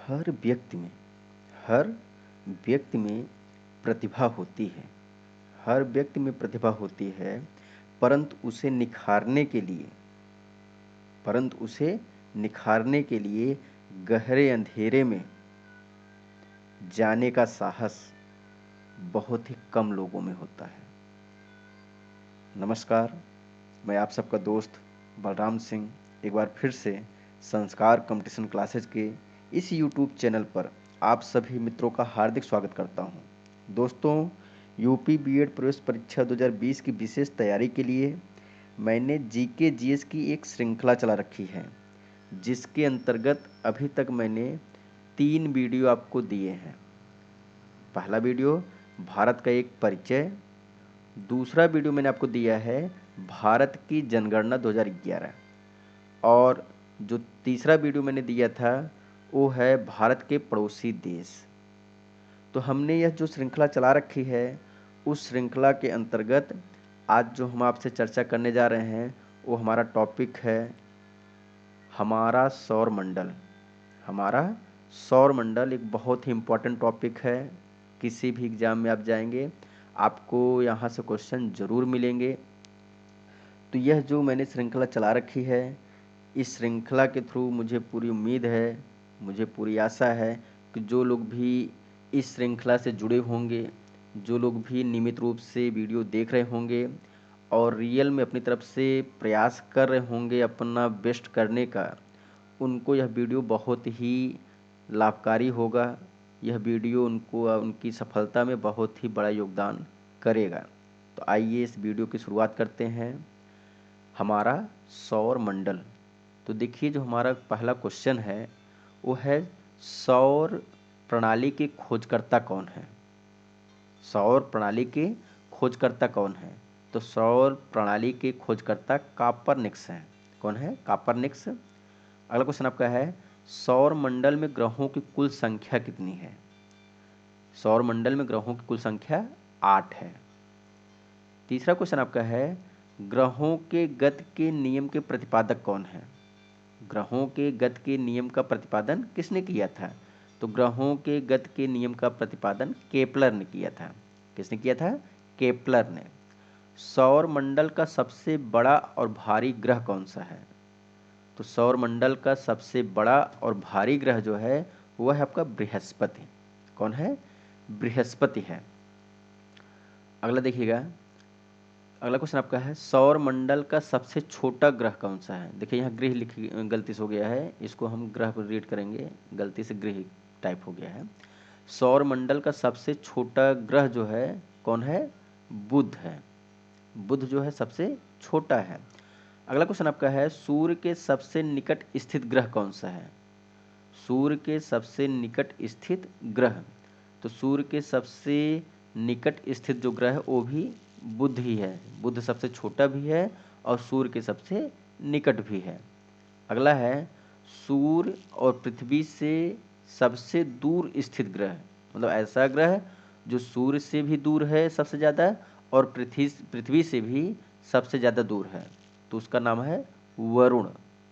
हर व्यक्ति में हर व्यक्ति में प्रतिभा होती है। हर व्यक्ति में प्रतिभा होती है, परंतु उसे निखारने के लिए गहरे अंधेरे में जाने का साहस बहुत ही कम लोगों में होता है। नमस्कार, मैं आप सबका दोस्त बलराम सिंह एक बार फिर से संस्कार कंपटीशन क्लासेज के इस यूट्यूब चैनल पर आप सभी मित्रों का हार्दिक स्वागत करता हूं। दोस्तों, यूपी बीएड प्रवेश परीक्षा 2020 की विशेष तैयारी के लिए मैंने जीके जीएस की एक श्रृंखला चला रखी है, जिसके अंतर्गत अभी तक मैंने 3 वीडियो आपको दिए हैं। पहला वीडियो भारत का एक परिचय, दूसरा वीडियो मैंने आपको दिया है भारत की जनगणना 2011, और जो तीसरा वीडियो मैंने दिया था वो है भारत के पड़ोसी देश। तो हमने यह जो श्रृंखला चला रखी है, उस श्रृंखला के अंतर्गत आज जो हम आपसे चर्चा करने जा रहे हैं वो हमारा टॉपिक है हमारा सौर मंडल। हमारा सौर मंडल एक बहुत ही इम्पोर्टेंट टॉपिक है। किसी भी एग्ज़ाम में आप जाएंगे आपको यहाँ से क्वेश्चन ज़रूर मिलेंगे। तो यह जो मैंने श्रृंखला चला रखी है, इस श्रृंखला के थ्रू मुझे पूरी उम्मीद है, मुझे पूरी आशा है कि जो लोग भी इस श्रृंखला से जुड़े होंगे, जो लोग भी नियमित रूप से वीडियो देख रहे होंगे और रियल में अपनी तरफ से प्रयास कर रहे होंगे अपना बेस्ट करने का, उनको यह वीडियो बहुत ही लाभकारी होगा। यह वीडियो उनको उनकी सफलता में बहुत ही बड़ा योगदान करेगा। तो आइए इस वीडियो की शुरुआत करते हैं। हमारा सौर मंडल। तो देखिए, जो हमारा पहला क्वेश्चन है वो है सौर प्रणाली के खोजकर्ता कौन है। सौर प्रणाली के खोजकर्ता कौन है? तो सौर प्रणाली के खोजकर्ता कापरनिक्स हैं। कौन है? कापरनिक्स। अगला क्वेश्चन आपका है सौर मंडल में ग्रहों की कुल संख्या कितनी है। सौर मंडल में ग्रहों की कुल संख्या 8 है। तीसरा क्वेश्चन आपका है ग्रहों के गति के नियम के प्रतिपादक कौन है। ग्रहों के गति के नियम का प्रतिपादन किसने किया था? तो ग्रहों के गति के नियम का प्रतिपादन केपलर ने किया था। किसने किया था? केपलर ने। सौर मंडल का सबसे बड़ा और भारी ग्रह कौन सा है? तो सौर मंडल का सबसे बड़ा और भारी ग्रह जो है वह है आपका बृहस्पति। कौन है? बृहस्पति है। अगला देखिएगा, अगला क्वेश्चन आपका है सौर मंडल का सबसे छोटा ग्रह कौन सा है। देखिए यहाँ गृह लिखी गलती से हो गया है, इसको हम ग्रह पर रीड करेंगे, गलती से गृह टाइप हो गया है। सौर मंडल का सबसे छोटा ग्रह जो है कौन है? बुध है। बुध जो है सबसे छोटा है। अगला क्वेश्चन आपका है सूर्य के सबसे निकट स्थित ग्रह कौन सा है। सूर्य के सबसे निकट स्थित ग्रह, तो सूर्य के सबसे निकट स्थित जो ग्रह है वो भी बुध ही है। बुध सबसे छोटा भी है और सूर्य के सबसे निकट भी है। अगला है सूर्य और पृथ्वी से सबसे दूर स्थित ग्रह, मतलब ऐसा ग्रह जो सूर्य से भी दूर है सबसे ज़्यादा और पृथ्वी से भी सबसे ज़्यादा दूर है, तो उसका नाम है वरुण।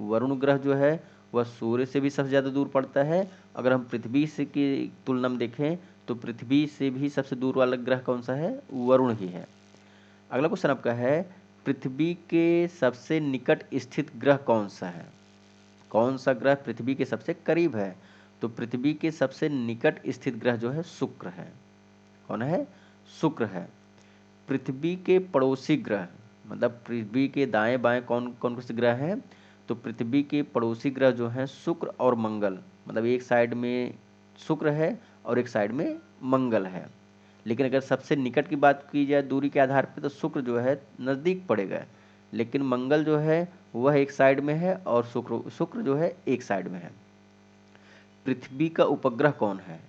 वरुण ग्रह जो है वह सूर्य से भी सबसे ज़्यादा दूर पड़ता है। अगर हम पृथ्वी से की तुलना में देखें तो पृथ्वी से भी सबसे दूर वाला ग्रह कौन सा है? वरुण ही है। अगला क्वेश्चन आपका है पृथ्वी के सबसे निकट स्थित ग्रह कौन सा है। कौन सा ग्रह पृथ्वी के सबसे करीब है? तो पृथ्वी के सबसे निकट स्थित ग्रह जो है शुक्र है। कौन है? शुक्र है। पृथ्वी के पड़ोसी ग्रह, मतलब पृथ्वी के दाएं बाएं कौन कौन से ग्रह हैं? तो पृथ्वी के पड़ोसी ग्रह जो हैं शुक्र और मंगल, मतलब एक साइड में शुक्र है और एक साइड में मंगल है। लेकिन अगर सबसे निकट की बात की जाए दूरी के आधार पर तो शुक्र जो है नज़दीक पड़ेगा, लेकिन मंगल जो है वह एक साइड में है और शुक्र जो है एक साइड में है। पृथ्वी का उपग्रह कौन है?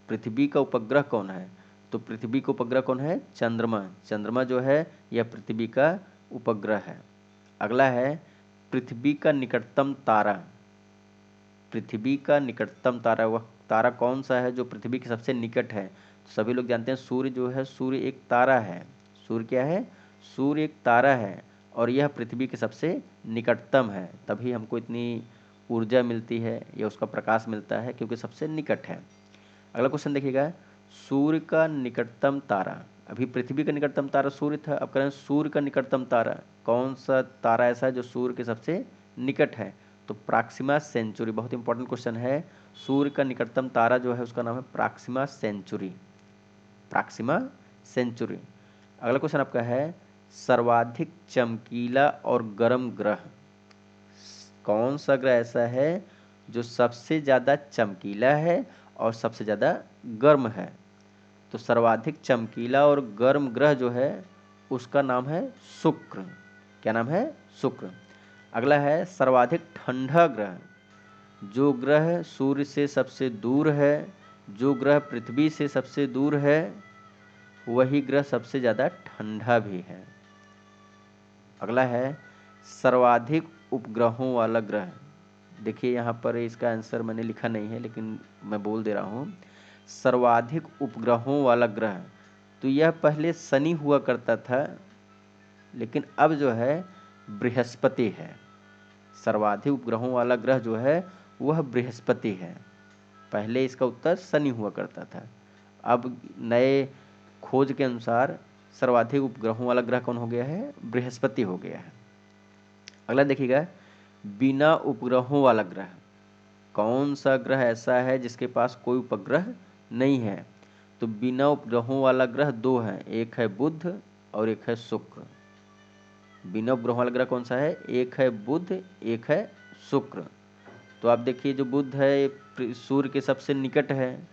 पृथ्वी का उपग्रह कौन है? तो पृथ्वी का उपग्रह कौन है? चंद्रमा। चंद्रमा जो है यह पृथ्वी का उपग्रह है। अगला है पृथ्वी का निकटतम तारा। पृथ्वी का निकटतम तारा, वह तारा कौन सा है जो पृथ्वी के सबसे निकट है? तो सभी लोग जानते हैं सूर्य जो है, सूर्य एक तारा है। सूर्य क्या है? सूर्य एक तारा है और यह पृथ्वी के सबसे निकटतम है, तभी हमको इतनी ऊर्जा मिलती है या उसका प्रकाश मिलता है, क्योंकि सबसे निकट है। अगला क्वेश्चन देखिएगा, सूर्य का निकटतम तारा, अभी पृथ्वी का निकटतम तारा सूर्य था, अब करें सूर्य का निकटतम तारा, कौन सा तारा ऐसा है जो सूर्य के सबसे निकट है? तो प्रॉक्सिमा सेंचुरी, बहुत इंपॉर्टेंट क्वेश्चन है। सूर्य का निकटतम तारा जो है उसका नाम है प्रॉक्सिमा सेंचुरी, प्रॉक्सिमा सेंचुरी। अगला क्वेश्चन आपका है, सर्वाधिक चमकीला और गर्म ग्रह, कौन सा ग्रह ऐसा है जो सबसे ज़्यादा चमकीला है और सबसे ज़्यादा गर्म है? तो सर्वाधिक चमकीला और गर्म ग्रह जो है उसका नाम है शुक्र। क्या नाम है? शुक्र। अगला है सर्वाधिक ठंडा ग्रह, जो ग्रह सूर्य से सबसे दूर है, जो ग्रह पृथ्वी से सबसे दूर है, वही ग्रह सबसे ज़्यादा ठंडा भी है। अगला है सर्वाधिक उपग्रहों वाला ग्रह, देखिए यहाँ पर इसका आंसर मैंने लिखा नहीं है लेकिन मैं बोल दे रहा हूँ, सर्वाधिक उपग्रहों वाला ग्रह, तो यह पहले शनि हुआ करता था लेकिन अब जो है बृहस्पति है। सर्वाधिक उपग्रहों वाला ग्रह जो है वह बृहस्पति है, पहले इसका उत्तर शनि हुआ करता था, अब नए खोज के अनुसार सर्वाधिक उपग्रहों वाला ग्रह कौन हो गया है? बृहस्पति हो गया है। अगला देखिएगा, बिना उपग्रहों वाला ग्रह, कौन सा ग्रह ऐसा है जिसके पास कोई उपग्रह नहीं है? तो बिना उपग्रहों वाला ग्रह दो हैं, एक है बुध और एक है शुक्र। बिना उपग्रहों वाला ग्रह कौन सा है? एक है बुध, एक है शुक्र। तो आप देखिए जो बुध है सूर्य के सबसे निकट है,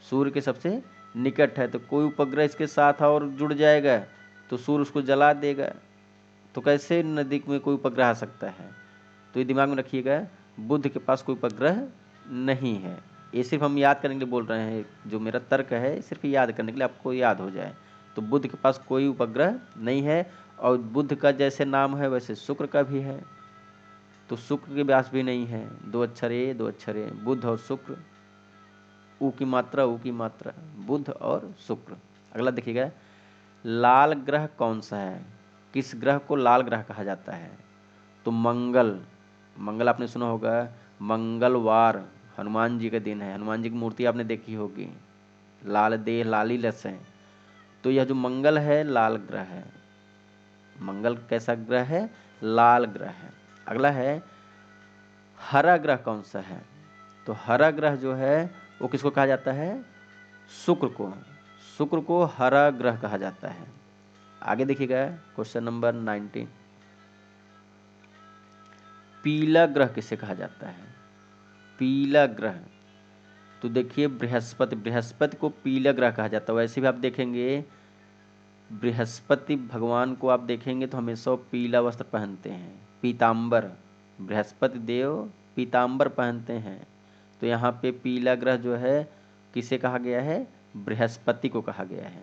सूर्य के सबसे निकट है, तो कोई उपग्रह इसके साथ और जुड़ जाएगा तो सूर्य उसको जला देगा, तो कैसे नज़दीक में कोई उपग्रह आ सकता है? तो ये दिमाग में रखिएगा, बुध के पास कोई उपग्रह नहीं है। ये सिर्फ हम याद करने के लिए बोल रहे हैं, जो मेरा तर्क है सिर्फ याद करने के लिए, आपको याद हो जाए। तो बुध के पास कोई उपग्रह नहीं है, और बुध का जैसे नाम है वैसे शुक्र का भी है, तो शुक्र के व्यास भी नहीं है, दो अक्षर ए दो अक्षर ए, बुध और शुक्र, ऊ की मात्रा ऊ की मात्रा, बुध और शुक्र। अगला देखिएगा, लाल ग्रह कौन सा है? किस ग्रह को लाल ग्रह कहा जाता है? तो मंगल, मंगल आपने सुना होगा, मंगलवार हनुमान जी का दिन है, हनुमान जी की मूर्ति आपने देखी होगी, लाल देह लाली लस है, तो यह जो मंगल है लाल ग्रह है। मंगल कैसा ग्रह है? लाल ग्रह है। अगला है हरा ग्रह कौन सा है? तो हरा ग्रह जो है वो किसको कहा जाता है? शुक्र को, शुक्र को हरा ग्रह कहा जाता है। आगे देखिएगा क्वेश्चन नंबर 19, पीला ग्रह किसे कहा जाता है? पीला ग्रह, तो देखिए बृहस्पति, बृहस्पति को पीला ग्रह कहा जाता है। वैसे भी आप देखेंगे बृहस्पति भगवान को आप देखेंगे तो हमेशा पीला वस्त्र पहनते हैं, पीताम्बर, बृहस्पति देव पीताम्बर पहनते हैं, तो यहाँ पे पीला ग्रह जो है किसे कहा गया है? बृहस्पति को कहा गया है।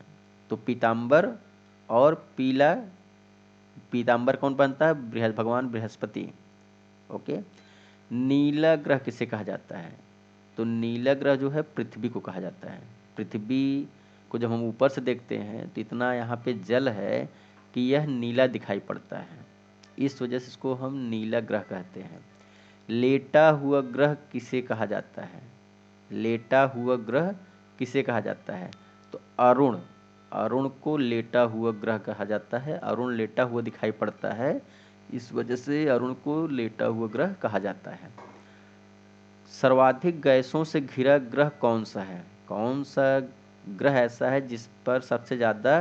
तो पीताम्बर और पीला, पीताम्बर कौन पहनता है? भगवान बृहस्पति। ओके। नीला ग्रह किसे कहा जाता है? तो नीला ग्रह जो है पृथ्वी को कहा जाता है। पृथ्वी को जब हम ऊपर से देखते हैं तो इतना यहाँ पे जल है कि यह नीला दिखाई पड़ता है, इस वजह से इसको हम नीला ग्रह कहते हैं। लेटा हुआ ग्रह किसे कहा जाता है? लेटा हुआ ग्रह किसे कहा जाता है? तो अरुण, अरुण को लेटा हुआ ग्रह कहा जाता है। अरुण लेटा हुआ दिखाई पड़ता है, इस वजह से अरुण को लेटा हुआ ग्रह कहा जाता है। सर्वाधिक गैसों से घिरा ग्रह कौन सा है? कौन सा ग्रह ऐसा है जिस पर सबसे ज़्यादा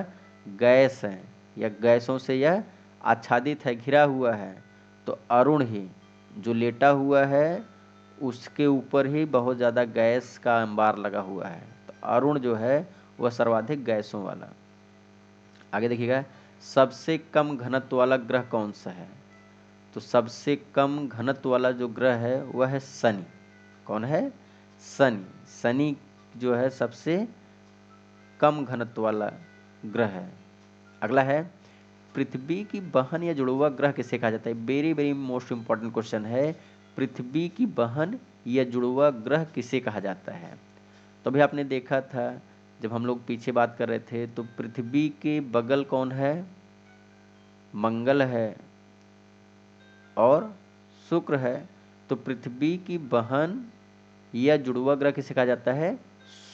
गैस है या गैसों से यह आच्छादित है, घिरा हुआ है? तो अरुण ही, जो लेटा हुआ है उसके ऊपर ही बहुत ज़्यादा गैस का अंबार लगा हुआ है, तो अरुण जो है वह सर्वाधिक गैसों वाला। आगे देखिएगा, सबसे कम घनत्व वाला ग्रह कौन सा है? तो सबसे कम घनत्व वाला जो ग्रह है वह है शनि। कौन है? शनि। शनि जो है सबसे कम घनत्व वाला ग्रह है। अगला है, पृथ्वी की बहन या जुड़वा ग्रह किसे कहा जाता है? Very very most important question है, पृथ्वी की बहन या जुड़वा ग्रह किसे कहा जाता है? तो अभी आपने देखा था जब हम लोग पीछे बात कर रहे थे, तो पृथ्वी के बगल कौन है? मंगल है और शुक्र है, तो पृथ्वी की बहन या जुड़वा ग्रह किसे कहा जाता है?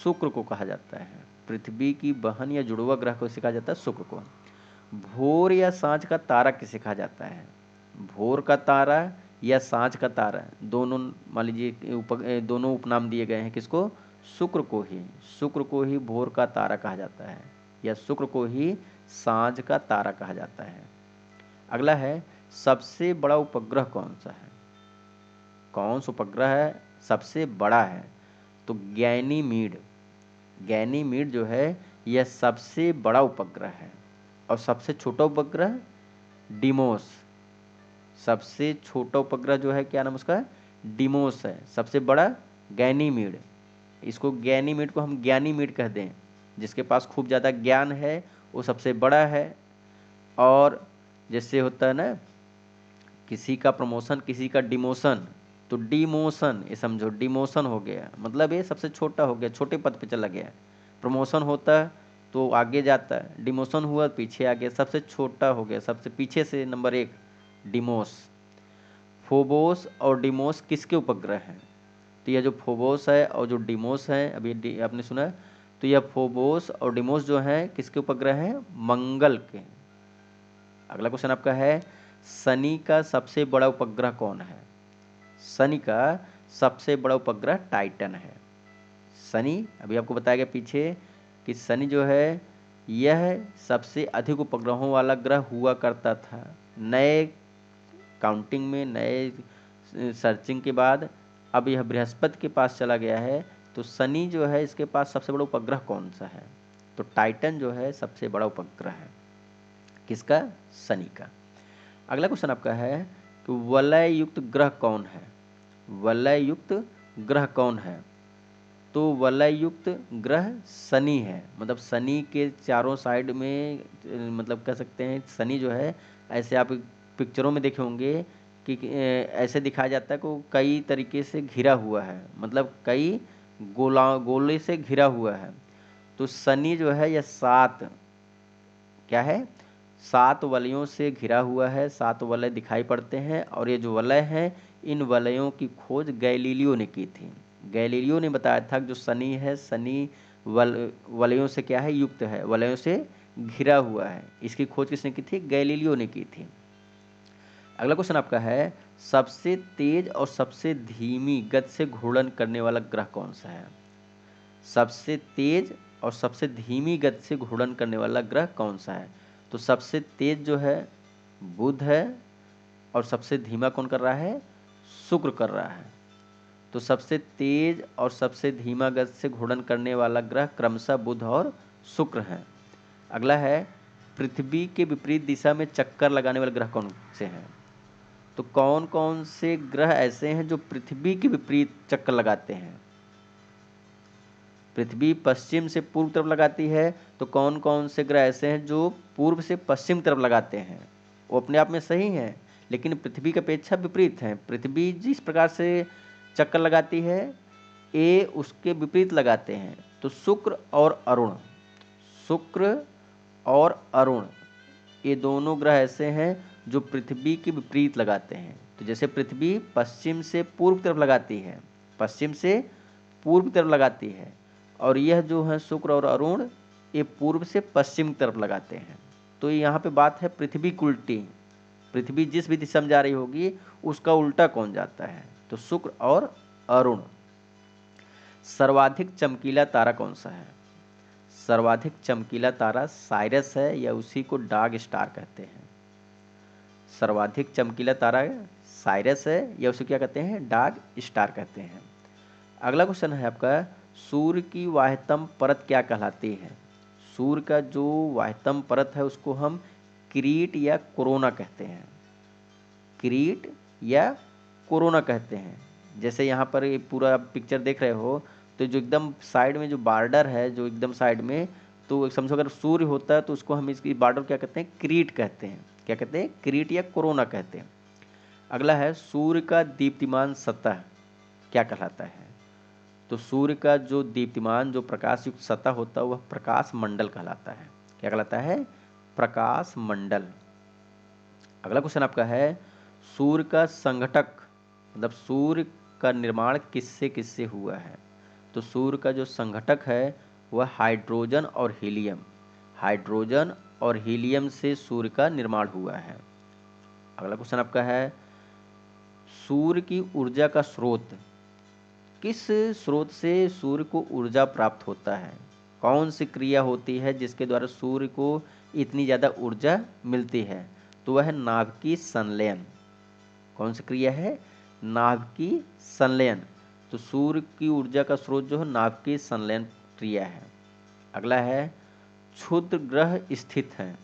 शुक्र को कहा जाता है। पृथ्वी की बहन या जुड़वा ग्रह को कहा जाता है शुक्र को। भोर या सांझ का तारा किसे कहा जाता है? भोर का तारा या सांझ का तारा, दोनों मान लीजिए दोनों उपनाम दिए गए हैं किसको? शुक्र को ही। शुक्र को ही भोर का तारा कहा जाता है या शुक्र को ही सांझ का तारा कहा जाता है। अगला है, सबसे बड़ा उपग्रह कौन सा है? कौन सा उपग्रह है सबसे बड़ा है? तो गैनीमीड। गैनीमीड जो है यह सबसे बड़ा उपग्रह है। और सबसे छोटा उपग्रह डिमोस। सबसे छोटा उपग्रह जो है क्या नाम उसका? डिमोस है। सबसे बड़ा गैनीमीड। इसको गैनीमीड को हम ज्ञानीमीड कह दें। जिसके पास खूब ज़्यादा ज्ञान है वो सबसे बड़ा है। और जैसे होता है ना, किसी का प्रमोशन किसी का डिमोशन, तो डिमोशन ये समझो, डिमोशन हो गया मतलब ये सबसे छोटा हो गया, छोटे पद पे चला गया। प्रमोशन होता है तो आगे जाता है, डिमोशन हुआ पीछे आ गया, सबसे छोटा हो गया, सबसे पीछे से नंबर 1 डिमोस। फोबोस और डिमोस किसके उपग्रह हैं? तो यह जो फोबोस है और जो डिमोस है, अभी आपने सुना, तो यह फोबोस और डिमोस जो हैं किसके उपग्रह हैं? मंगल के। अगला क्वेश्चन आपका है, शनि का सबसे बड़ा उपग्रह कौन है? शनि का सबसे बड़ा उपग्रह टाइटन है। शनि अभी आपको बताया गया पीछे कि शनि जो है यह सबसे अधिक उपग्रहों वाला ग्रह हुआ करता था। नए काउंटिंग में, नए सर्चिंग के बाद अब यह बृहस्पति के पास चला गया है। तो शनि जो है इसके पास सबसे बड़ा उपग्रह कौन सा है? तो टाइटन जो है सबसे बड़ा उपग्रह है। किसका? शनि का। अगला क्वेश्चन आपका है कि वलय युक्त ग्रह कौन है? वलय युक्त ग्रह कौन है? तो वलय युक्त ग्रह शनि है। मतलब शनि के चारों साइड में मतलब कह सकते हैं शनि जो है, ऐसे आप पिक्चरों में देखे होंगे कि ऐसे दिखाया जाता है कि कई तरीके से घिरा हुआ है, मतलब कई गोले से घिरा हुआ है। तो शनि जो है यह 7 क्या है? 7 वलयों से घिरा हुआ है। 7 वलय दिखाई पड़ते हैं और ये जो वलय हैं इन वलयों की खोज गैलीलियो ने की थी। गैलीलियो ने बताया था कि जो शनि है, शनि वलयों से क्या है? युक्त है, वलयों से घिरा हुआ है। इसकी खोज किसने की थी? गैलीलियो ने की थी। अगला क्वेश्चन आपका है, सबसे तेज और सबसे धीमी गति से घूर्णन करने वाला ग्रह कौन सा है? सबसे तेज और सबसे धीमी गति से घूर्णन करने वाला ग्रह कौन सा है? तो सबसे तेज जो है बुध है और सबसे धीमा कौन कर रहा है? शुक्र कर रहा है। तो सबसे तेज और सबसे धीमा गति से घूर्णन करने वाला ग्रह क्रमशः बुध और शुक्र है। अगला है, पृथ्वी के विपरीत दिशा में चक्कर लगाने वाले ग्रह कौन से हैं? तो कौन कौन से ग्रह ऐसे हैं जो पृथ्वी के विपरीत चक्कर लगाते हैं? पृथ्वी पश्चिम से पूर्व तरफ लगाती है, तो कौन कौन से ग्रह ऐसे हैं जो पूर्व से पश्चिम तरफ लगाते हैं? वो अपने आप में सही हैं लेकिन पृथ्वी की अपेक्षा विपरीत हैं। पृथ्वी जिस प्रकार से चक्कर लगाती है ये उसके विपरीत लगाते हैं। तो शुक्र और अरुण, शुक्र और अरुण ये दोनों ग्रह ऐसे हैं जो पृथ्वी के विपरीत लगाते हैं। तो जैसे पृथ्वी पश्चिम से पूर्व तरफ लगाती है, पश्चिम से पूर्व तरफ लगाती है, और यह जो है शुक्र और अरुण ये पूर्व से पश्चिम तरफ लगाते हैं। तो यहाँ पे बात है पृथ्वी की उल्टी। पृथ्वी जिस भी दिशा में जा रही होगी उसका उल्टा कौन जाता है? तो शुक्र और अरुण। सर्वाधिक चमकीला तारा कौन सा है? सर्वाधिक चमकीला तारा साइरस है या उसी को डार्क स्टार कहते हैं। सर्वाधिक चमकीला तारा साइरस है या उसे क्या कहते हैं? डार्क स्टार कहते हैं। अगला क्वेश्चन है आपका, सूर्य की वाह्यतम परत क्या कहलाती है? सूर्य का जो वाह्यतम परत है उसको हम किरीट या कोरोना कहते हैं। किरीट या कोरोना कहते हैं। जैसे यहाँ पर ये पूरा पिक्चर देख रहे हो तो जो एकदम साइड में जो बॉर्डर है, जो एकदम साइड में, तो समझो अगर सूर्य होता है तो उसको हम इसकी बॉर्डर क्या कहते हैं? किरीट कहते हैं। क्या कहते हैं? किरीट या कोरोना कहते हैं। अगला है, सूर्य का दीप्तिमान सतह क्या कहलाता है? तो सूर्य का जो दीप्तिमान जो प्रकाश युक्त सतह होता है वह प्रकाश मंडल कहलाता है। क्या कहलाता है? प्रकाश मंडल। अगला क्वेश्चन आपका है, सूर्य का संघटक मतलब सूर्य का निर्माण किससे किससे हुआ है? तो सूर्य का जो संघटक है वह हाइड्रोजन और हीलियम, हाइड्रोजन और हीलियम से सूर्य का निर्माण हुआ है। अगला क्वेश्चन आपका है, सूर्य की ऊर्जा का स्रोत, किस स्रोत से सूर्य को ऊर्जा प्राप्त होता है? कौन सी क्रिया होती है जिसके द्वारा सूर्य को इतनी ज़्यादा ऊर्जा मिलती है? तो वह है नाभिकीय संलयन। कौन सी क्रिया है? नाभिकीय संलयन। तो सूर्य की ऊर्जा का स्रोत जो है नाभिकीय संलयन क्रिया है। अगला है, क्षुद्र ग्रह स्थित हैं।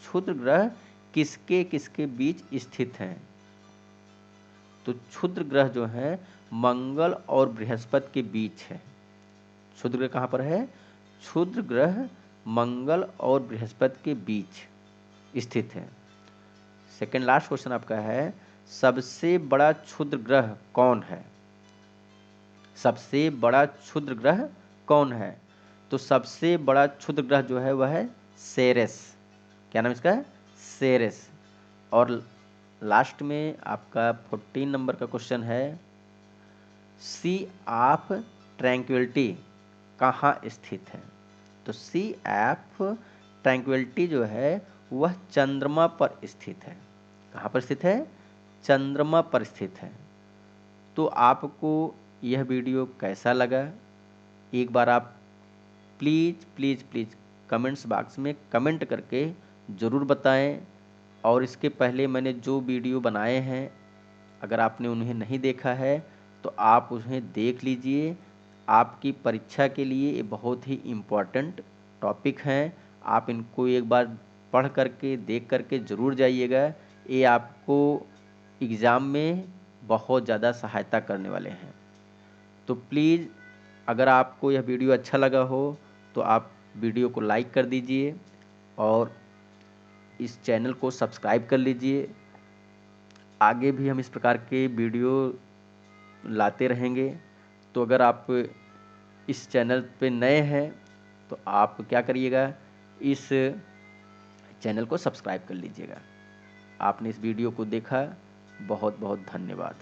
क्षुद्र ग्रह किसके किसके बीच स्थित हैं? तो क्षुद्र ग्रह जो है मंगल और बृहस्पति के बीच है। क्षुद्र ग्रह कहाँ पर है? क्षुद्र ग्रह मंगल और बृहस्पति के बीच स्थित है। सेकेंड लास्ट क्वेश्चन आपका है, सबसे बड़ा क्षुद्र ग्रह कौन है? सबसे बड़ा क्षुद्र ग्रह कौन है? तो सबसे बड़ा क्षुद्र ग्रह जो है वह है सेरेस। क्या नाम इसका है? सेरेस। और लास्ट में आपका 14 नंबर का क्वेश्चन है, सी ऑफ ट्रैंक्विलिटी कहाँ स्थित है? तो सी ऑफ ट्रैंक्विलिटी जो है वह चंद्रमा पर स्थित है। कहाँ पर स्थित है? चंद्रमा पर स्थित है। तो आपको यह वीडियो कैसा लगा, एक बार आप please please please comments box में कमेंट करके ज़रूर बताएं। और इसके पहले मैंने जो वीडियो बनाए हैं, अगर आपने उन्हें नहीं देखा है तो आप उन्हें देख लीजिए। आपकी परीक्षा के लिए ये बहुत ही इम्पोर्टेंट टॉपिक हैं। आप इनको एक बार पढ़ करके देख करके ज़रूर जाइएगा। ये आपको एग्ज़ाम में बहुत ज़्यादा सहायता करने वाले हैं। तो प्लीज़ अगर आपको यह वीडियो अच्छा लगा हो तो आप वीडियो को लाइक कर दीजिए और इस चैनल को सब्सक्राइब कर लीजिए। आगे भी हम इस प्रकार के वीडियो लाते रहेंगे। तो अगर आप इस चैनल पे नए हैं तो आप क्या करिएगा, इस चैनल को सब्सक्राइब कर लीजिएगा। आपने इस वीडियो को देखा, बहुत बहुत धन्यवाद।